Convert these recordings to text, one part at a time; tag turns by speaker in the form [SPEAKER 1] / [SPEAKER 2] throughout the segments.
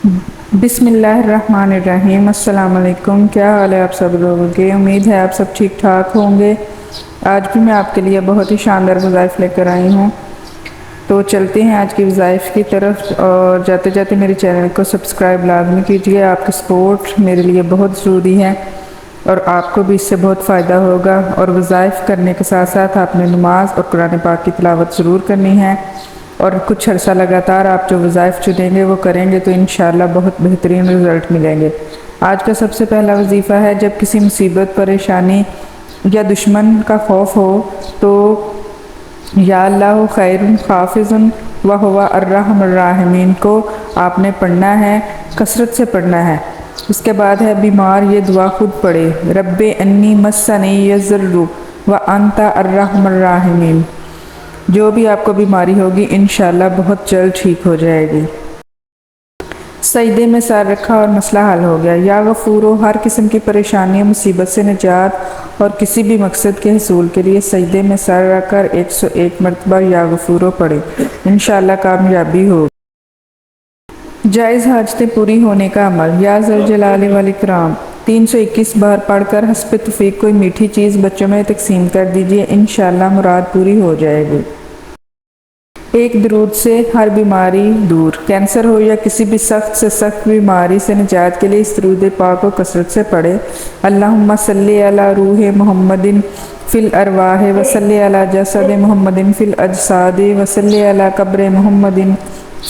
[SPEAKER 1] بسم اللہ الرحمن الرحیم۔ السلام علیکم، کیا حال ہے آپ سب لوگوں کے؟ امید ہے آپ سب ٹھیک ٹھاک ہوں گے۔ آج بھی میں آپ کے لیے بہت ہی شاندار وظائف لے کر آئی ہوں، تو چلتے ہیں آج کی وظائف کی طرف۔ اور جاتے جاتے میرے چینل کو سبسکرائب لازمی کیجیے، آپ کی سپورٹ میرے لیے بہت ضروری ہے اور آپ کو بھی اس سے بہت فائدہ ہوگا۔ اور وظائف کرنے کے ساتھ ساتھ آپ نے نماز اور قرآن پاک کی تلاوت ضرور کرنی ہے، اور کچھ عرصہ لگاتار آپ جو وظائف چنیں گے وہ کریں گے تو انشاءاللہ بہت بہترین رزلٹ ملیں گے۔ آج کا سب سے پہلا وظیفہ ہے، جب کسی مصیبت، پریشانی یا دشمن کا خوف ہو تو یا اللہ خیر حافظ وہو ارحم الراحمین کو آپ نے پڑھنا ہے، کثرت سے پڑھنا ہے۔ اس کے بعد ہے بیمار یہ دعا خود پڑھے، رب انی مسنی الضر وانت ارحم الراحمین۔ جو بھی آپ کو بیماری ہوگی انشاءاللہ بہت جلد ٹھیک ہو جائے گی۔ سجدے میں سر رکھا اور مسئلہ حل ہو گیا۔ یا غفورو، ہر قسم کی پریشانی مصیبت سے نجات اور کسی بھی مقصد کے حصول کے لیے سجدے میں سر رکھ کر 101 مرتبہ یا غفورو پڑھے، انشاءاللہ کامیابی ہوگی۔ جائز حاجتیں پوری ہونے کا عمل۔ یا ذوالجلال والاکرام 321 بار پڑھ کر حسب توفیق کوئی میٹھی چیز بچوں میں تقسیم کر دیجئے، انشاءاللہ مراد پوری ہو جائے گی۔ ایک درود سے ہر بیماری دور۔ کینسر ہو یا کسی بھی سخت سے سخت بیماری سے نجات کے لیے اس درود پاک کو کثرت سے پڑھے۔ اللہم صلی علی روح محمد فی الارواح وصلی علی جسد محمد فی الاجساد وصلی علی قبر محمد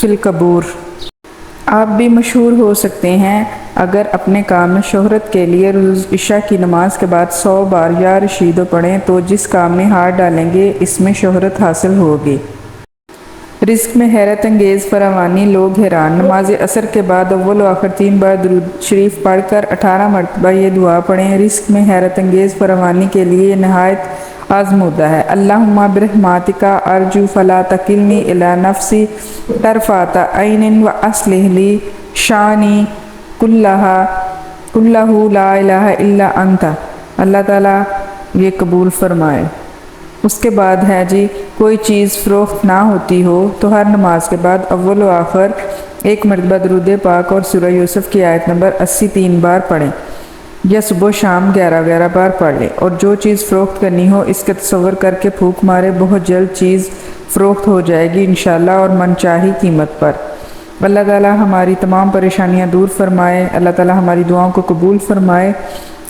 [SPEAKER 1] فی القبور۔ آپ بھی مشہور ہو سکتے ہیں اگر اپنے کام میں شہرت کے لیے روز عشاء کی نماز کے بعد 100 بار یا رشیدو پڑھیں تو جس کام میں ہاتھ ڈالیں گے اس میں شہرت حاصل ہوگی۔ رزق میں حیرت انگیز فراوانی، لوگ حیران۔ نماز عصر کے بعد اول و آخر 3 بار درود شریف پڑھ کر 18 مرتبہ یہ دعا پڑھیں، رزق میں حیرت انگیز فراوانی کے لیے یہ نہایت آزمودہ ہے۔ اللہم برحمتک ارجو فلا تکلنی الی نفسی طرفۃ عین واصلح لی شانی کلہ لا الہ الا انت۔ اللہ تعالیٰ یہ قبول فرمائے۔ اس کے بعد ہے جی، کوئی چیز فروخت نہ ہوتی ہو تو ہر نماز کے بعد اول و آخر 1 مرتبہ درود پاک اور سورہ یوسف کی آیت نمبر 80 3 بار پڑھیں، یا صبح و شام 11 بار پڑھ لیں۔ اور جو چیز فروخت کرنی ہو اس کا تصور کر کے پھونک مارے، بہت جلد چیز فروخت ہو جائے گی انشاءاللہ اور من چاہی قیمت پر۔ اللہ تعالیٰ ہماری تمام پریشانیاں دور فرمائے، اللہ تعالیٰ ہماری دعاؤں کو قبول فرمائے،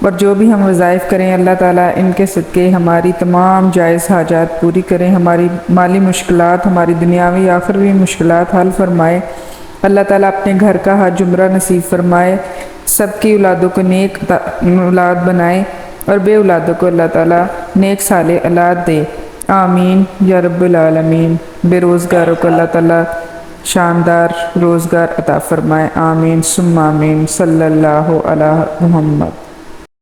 [SPEAKER 1] اور جو بھی ہم وظائف کریں اللہ تعالیٰ ان کے صدقے ہماری تمام جائز حاجات پوری کریں، ہماری مالی مشکلات، ہماری دنیاوی آخروی مشکلات حل فرمائے۔ اللہ تعالیٰ اپنے گھر کا حج عمرہ نصیب فرمائے، سب کی اولادوں کو نیک اولاد بنائے، اور بے اولادوں کو اللہ تعالیٰ نیک صالح اولاد دے، آمین یا رب العالمین۔ بے روزگاروں کو اللہ تعالیٰ شاندار روزگار عطا فرمائے، آمین ثم آمین۔ صلی اللہ علی محمد۔